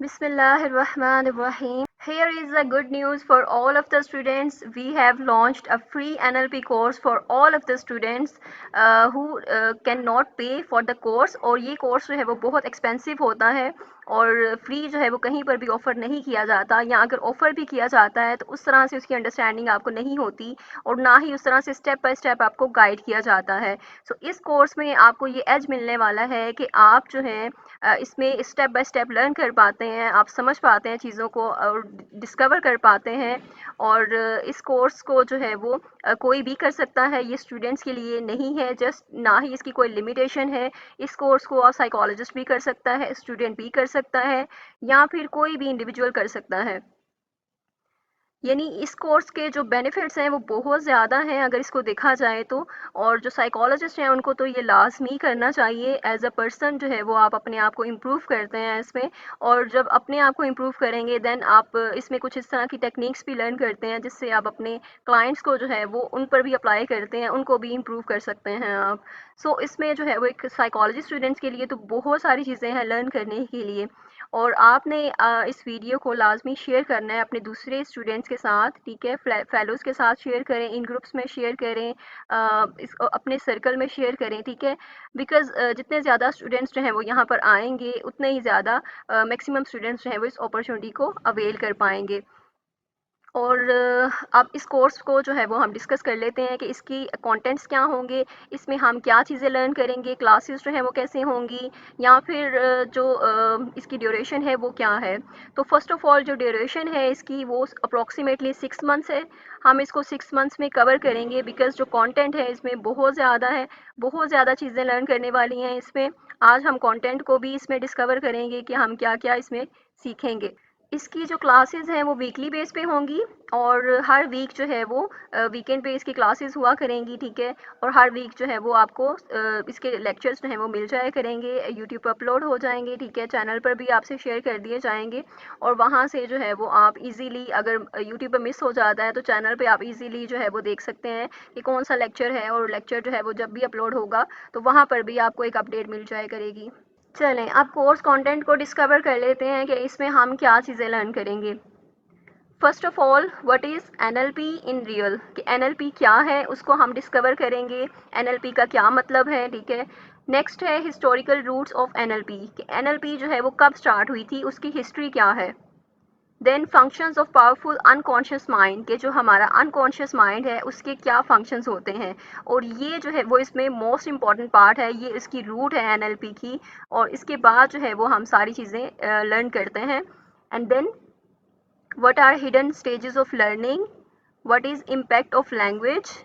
Bismillahirrahmanirrahim. Here is the good news for all of the students. We have launched a free NLP course for all of the students who cannot pay for the course. और ये course जो है वो बहुत expensive होता है और free जो है वो कहीं पर भी ऑफ़र नहीं किया जाता, या अगर ऑफ़र भी किया जाता है तो उस तरह से उसकी अंडरस्टैंडिंग आपको नहीं होती और ना ही उस तरह से स्टेप बाय स्टेप आपको गाइड किया जाता है। सो इस कोर्स में आपको ये एज मिलने वाला है कि आप जो है इसमें स्टेप बाय स्टेप लर्न कर पाते हैं, आप समझ पाते हैं चीज़ों को और डिस्कवर कर पाते हैं। और इस कोर्स को जो है वो कोई भी कर सकता है, ये स्टूडेंट्स के लिए नहीं है जस्ट, ना ही इसकी कोई लिमिटेशन है। इस कोर्स को आप साइकोलॉजिस्ट भी कर सकता है, स्टूडेंट भी कर सकता है, या फिर कोई भी इंडिविजुअल कर सकता है। यानी इस कोर्स के जो बेनिफिट्स हैं वो बहुत ज़्यादा हैं अगर इसको देखा जाए तो। और जो साइकोलॉजिस्ट हैं उनको तो ये लाज़मी करना चाहिए। एज़ अ पर्सन जो है वो आप अपने आप को इम्प्रूव करते हैं इसमें, और जब अपने आप को इम्प्रूव करेंगे देन आप इसमें कुछ इस तरह की टेक्निक्स भी लर्न करते हैं जिससे आप अपने क्लाइंट्स को जो है वो उन पर भी अप्लाई करते हैं, उनको भी इम्प्रूव कर सकते हैं आप। सो इसमें जो है वो एक साइकोलॉजी स्टूडेंट्स के लिए तो बहुत सारी चीज़ें हैं लर्न करने के लिए। और आपने इस वीडियो को लाजमी शेयर करना है अपने दूसरे स्टूडेंट्स के साथ, ठीक है, फेलोज़ के साथ शेयर करें, इन ग्रुप्स में शेयर करें, इसको अपने सर्कल में शेयर करें, ठीक है। बिकॉज़ जितने ज़्यादा स्टूडेंट्स जो हैं वो यहाँ पर आएंगे उतने ही ज़्यादा मैक्सिमम स्टूडेंट्स जो हैं वो इस अपॉर्चुनिटी को अवेल कर पाएंगे। और अब इस कोर्स को जो है वो हम डिस्कस कर लेते हैं कि इसकी कंटेंट्स क्या होंगे, इसमें हम क्या चीज़ें लर्न करेंगे, क्लासेस जो हैं वो कैसे होंगी, या फिर जो इसकी ड्यूरेशन है वो क्या है। तो फर्स्ट ऑफ़ ऑल जो ड्यूरेशन है इसकी वो अप्रॉक्सीमेटली 6 मंथ्स है। हम इसको 6 मंथ्स में कवर करेंगे बिकॉज़ जो कंटेंट है इसमें बहुत ज़्यादा है, बहुत ज़्यादा चीज़ें लर्न करने वाली हैं इसमें। आज हम कंटेंट को भी इसमें डिस्कवर करेंगे कि हम क्या-क्या इसमें सीखेंगे। इसकी जो क्लासेस हैं वो वीकली बेस पे होंगी और हर वीक जो है वो वीकेंड पे इसकी क्लासेस हुआ करेंगी, ठीक है। और हर वीक जो है वो आपको इसके लेक्चर्स जो हैं वो मिल जाया करेंगे, यूट्यूब पर अपलोड हो जाएंगे, ठीक है, चैनल पर भी आपसे शेयर कर दिए जाएंगे। और वहाँ से जो है वो आप इजीली, अगर यूट्यूब पर मिस हो जाता है तो चैनल पे आप इजीली जो है वो देख सकते हैं कि कौन सा लेक्चर है, और लेक्चर जो है वो जब भी अपलोड होगा तो वहाँ पर भी आपको एक अपडेट मिल जाया करेगी। चलें अब कोर्स कंटेंट को डिस्कवर कर लेते हैं कि इसमें हम क्या चीज़ें लर्न करेंगे। First of all what is NLP in real, कि एनएलपी क्या है उसको हम डिस्कवर करेंगे, एनएलपी का क्या मतलब है, ठीक है। नेक्स्ट है हिस्टोरिकल रूट्स ऑफ एनएलपी, कि एनएलपी जो है वो कब स्टार्ट हुई थी, उसकी हिस्ट्री क्या है। Then functions of powerful unconscious mind, के जो हमारा अनकॉन्शियस माइंड है उसके क्या फंक्शंस होते हैं, और ये जो है वो इसमें मोस्ट इम्पॉर्टेंट पार्ट है, ये इसकी रूट है एनएलपी की। और इसके बाद जो है वो हम सारी चीज़ें लर्न करते हैं। And then what are hidden stages of learning, what is impact of language,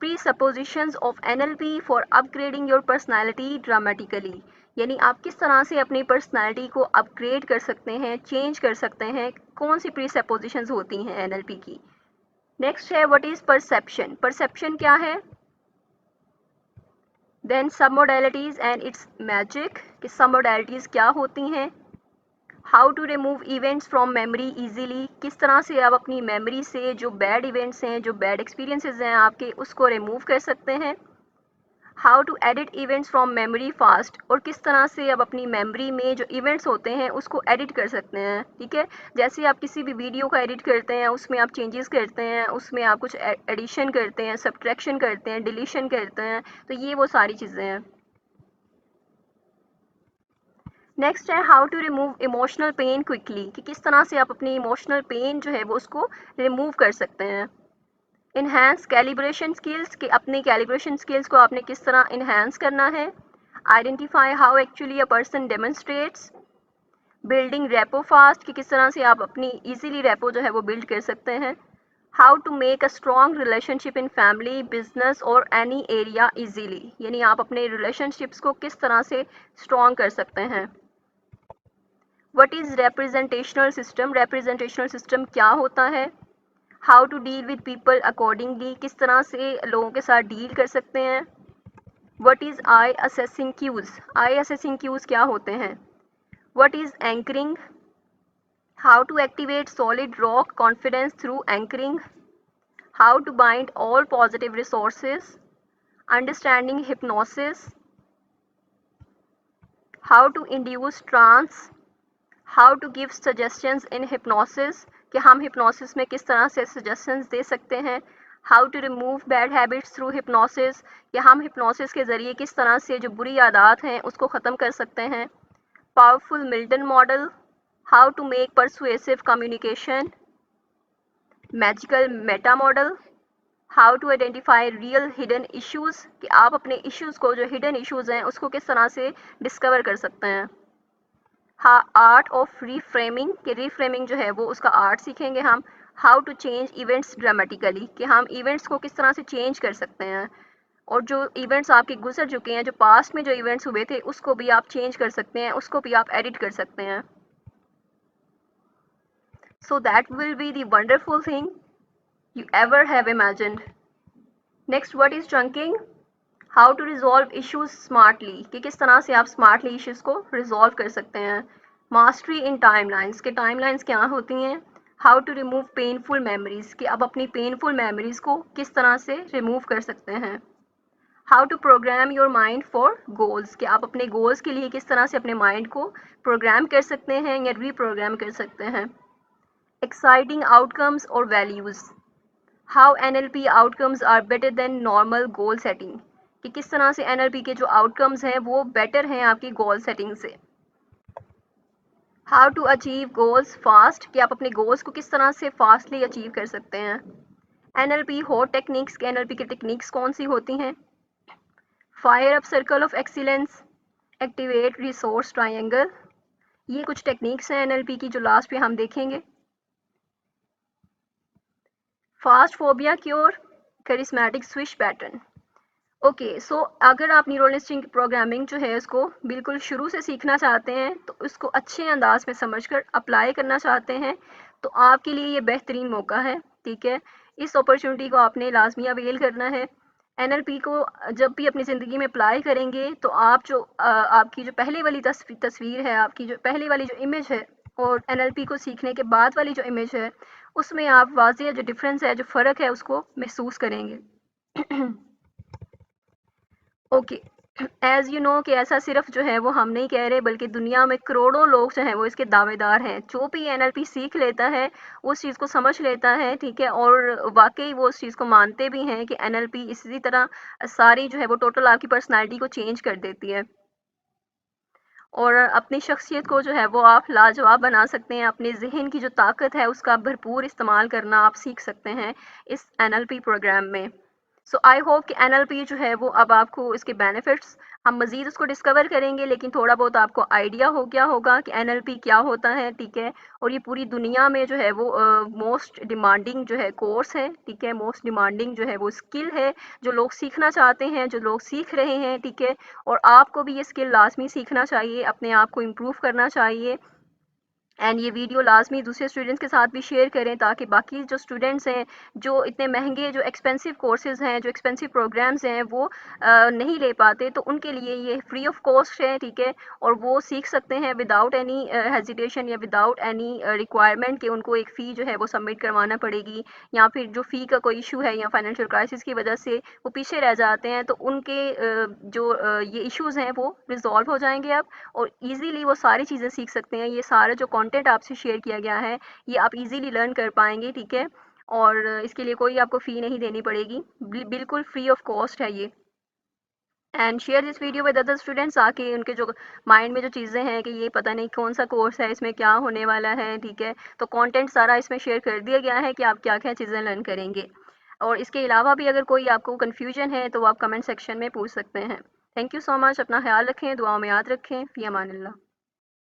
presuppositions of NLP for upgrading your personality dramatically, यानी आप किस तरह से अपनी पर्सनैलिटी को अपग्रेड कर सकते हैं, चेंज कर सकते हैं, कौन सी प्री-सपोजिशंस होती हैं एनएलपी की। नेक्स्ट है व्हाट इज़ परसेप्शन, परसेप्शन क्या है। देन सब मोडेलिटीज़ एंड इट्स मैजिक, कि सब मोडेलिटीज़ क्या होती हैं। How to remove events from memory easily, किस तरह से आप अपनी मेमोरी से जो बैड इवेंट्स हैं, जो बैड एक्सपीरियंसेस हैं आपके, उसको रिमूव कर सकते हैं। How to edit events from memory fast, और किस तरह से आप अपनी मेमोरी में जो इवेंट्स होते हैं उसको एडिट कर सकते हैं, ठीक है। जैसे आप किसी भी वीडियो का एडिट करते हैं, उसमें आप चेंजेस करते हैं, उसमें आप कुछ एडिशन करते हैं, सब्ट्रैक्शन करते हैं, डिलीशन करते हैं, तो ये वो सारी चीज़ें हैं। नेक्स्ट है how to remove emotional pain quickly, कि किस तरह से आप अपनी इमोशनल पेन जो है वो उसको रिमूव कर सकते हैं। इन्हांस कैलिब्रेशन स्किल्स, कि अपनी कैलिब्रेशन स्किल्स को आपने किस तरह इन्हांस करना है। Identify how actually a person demonstrates, building repo fast, कि किस तरह से आप अपनी इजीली रेपो जो है वो बिल्ड कर सकते हैं। How to make a strong relationship in family, business और एनी एरिया इजीली, यानी आप अपने रिलेशनशिप्स को किस तरह से स्ट्रॉन्ग कर सकते हैं। What is representational system, representational system क्या होता है। How to deal with people accordingly, किस तरह से लोगों के साथ डील कर सकते हैं। What is eye accessing cues, eye accessing cues क्या होते हैं। What is anchoring, how to activate solid rock confidence through anchoring. How to bind all positive resources, understanding hypnosis. How to induce trance, how to give suggestions in hypnosis, कि हम hypnosis में किस तरह से suggestions दे सकते हैं। How to remove bad habits through hypnosis, कि हम हिप्नोसिस के ज़रिए किस तरह से जो बुरी आदत हैं उसको ख़त्म कर सकते हैं। Powerful Milton model, how to make persuasive communication. Magical meta model, how to identify real hidden issues, कि आप अपने इश्यूज़ को, जो हिडन इश्यूज़ हैं उसको किस तरह से डिस्कवर कर सकते हैं। हाँ, आर्ट ऑफ रीफ्रेमिंग, कि रीफ्रेमिंग जो है वो उसका आर्ट सीखेंगे हम। How to change events dramatically, कि हम इवेंट्स को किस तरह से चेंज कर सकते हैं, और जो इवेंट्स आपके गुजर चुके हैं, जो पास्ट में जो इवेंट्स हुए थे उसको भी आप चेंज कर सकते हैं, उसको भी आप एडिट कर सकते हैं। So that will be the wonderful thing you ever have imagined. Next, what is chunking? How to resolve issues smartly, कि किस तरह से आप smartly issues को resolve कर सकते हैं। Mastery in timelines, कि timelines क्या होती हैं। How to remove painful memories, कि आप अपनी painful memories को किस तरह से remove कर सकते हैं। How to program your mind for goals, कि आप अपने goals के लिए किस तरह से अपने mind को program कर सकते हैं या reprogram कर सकते हैं। Exciting outcomes और values, how NLP outcomes are better than normal goal setting, कि किस तरह से NLP के जो आउटकम्स हैं वो बेटर हैं आपकी गोल सेटिंग से। How to achieve goals fast, कि आप अपने गोल्स को किस तरह से फास्टली अचीव कर सकते हैं। NLP हॉट टेक्निक्स, के NLP की टेक्निक्स कौन सी होती हैं। Fire up circle of excellence, activate resource triangle, ये कुछ टेक्निक्स हैं NLP की जो लास्ट पे हम देखेंगे। Fast phobia cure, charismatic switch pattern. Okay, so अगर आप न्यूरल नेटवर्क प्रोग्रामिंग जो है उसको बिल्कुल शुरू से सीखना चाहते हैं, तो उसको अच्छे अंदाज में समझकर अप्लाई करना चाहते हैं, तो आपके लिए ये बेहतरीन मौका है। ठीक है, इस अपॉर्चुनिटी को आपने लाजमी अवेल करना है। NLP को जब भी अपनी ज़िंदगी में अप्लाई करेंगे तो आप जो आपकी जो पहले वाली तस्वीर है, आपकी जो पहले वाली जो इमेज है, और NLP को सीखने के बाद वाली जो इमेज है, उसमें आप वाज़ेह जो डिफरेंस है, जो फ़र्क है, उसको महसूस करेंगे। ओके, एज़ यू नो कि ऐसा सिर्फ जो है वो हम नहीं कह रहे, बल्कि दुनिया में करोड़ों लोग जो हैं वो इसके दावेदार हैं। जो भी NLP सीख लेता है, उस चीज़ को समझ लेता है, ठीक है, और वाक़ई वो उस चीज़ को मानते भी हैं कि NLP इसी तरह सारी जो है वो टोटल आपकी पर्सनैलिटी को चेंज कर देती है। और अपनी शख्सियत को जो है वो आप लाजवाब बना सकते हैं। अपने ज़हन की जो ताकत है उसका भरपूर इस्तेमाल करना आप सीख सकते हैं इस NLP प्रोग्राम में। सो आई होप कि NLP जो है वो अब आपको इसके बेनिफिट्स, हम मज़ीद उसको डिस्कवर करेंगे, लेकिन थोड़ा बहुत आपको आइडिया हो गया होगा कि NLP क्या होता है। ठीक है, और ये पूरी दुनिया में जो है वो मोस्ट डिमांडिंग जो है कोर्स है। ठीक है, मोस्ट डिमांडिंग जो है वो स्किल है, जो लोग सीखना चाहते हैं, जो लोग सीख रहे हैं। ठीक है, और आपको भी ये स्किल लाजमी सीखना चाहिए, अपने आप को इम्प्रूव करना चाहिए। एंड ये वीडियो लाजमी दूसरे स्टूडेंट्स के साथ भी शेयर करें, ताकि बाकी जो स्टूडेंट्स हैं, जो इतने महंगे जो एक्सपेंसिव कोर्सेज़ हैं, जो एक्सपेंसिव प्रोग्राम्स हैं, वो नहीं ले पाते, तो उनके लिए ये फ्री ऑफ कॉस्ट है। ठीक है, और वो सीख सकते हैं विदाउट एनी हेजिटेशन या विदाउट एनी रिक्वायरमेंट कि उनको एक फ़ी जो है वो सबमिट करवाना पड़ेगी, या फिर जो फ़ी का कोई इशू है या फाइनेंशियल क्राइसिस की वजह से वो पीछे रह जाते हैं, तो उनके ये इश्यूज़ हैं वो रिज़ॉल्व हो जाएंगे अब, और ईज़िली वो सारी चीज़ें सीख सकते हैं। ये सारा जो कंटेंट आपसे शेयर किया गया है, ये आप ईज़िली लर्न कर पाएँगे। ठीक है, और इसके लिए कोई आपको फ़ी नहीं देनी पड़ेगी, बिल्कुल फ्री ऑफ कॉस्ट है ये। And share this video with other students, आके उनके जो माइंड में जो चीज़ें हैं कि ये पता नहीं कौन सा कोर्स है, इसमें क्या होने वाला है। ठीक है, तो कंटेंट सारा इसमें शेयर कर दिया गया है कि आप क्या-क्या चीज़ें लर्न करेंगे। और इसके अलावा भी अगर कोई आपको कन्फ्यूजन है तो आप कमेंट सेक्शन में पूछ सकते हैं। थैंक यू सो मच, अपना ख्याल रखें, दुआओं में याद रखें, फ़ी अमानिल्लाह।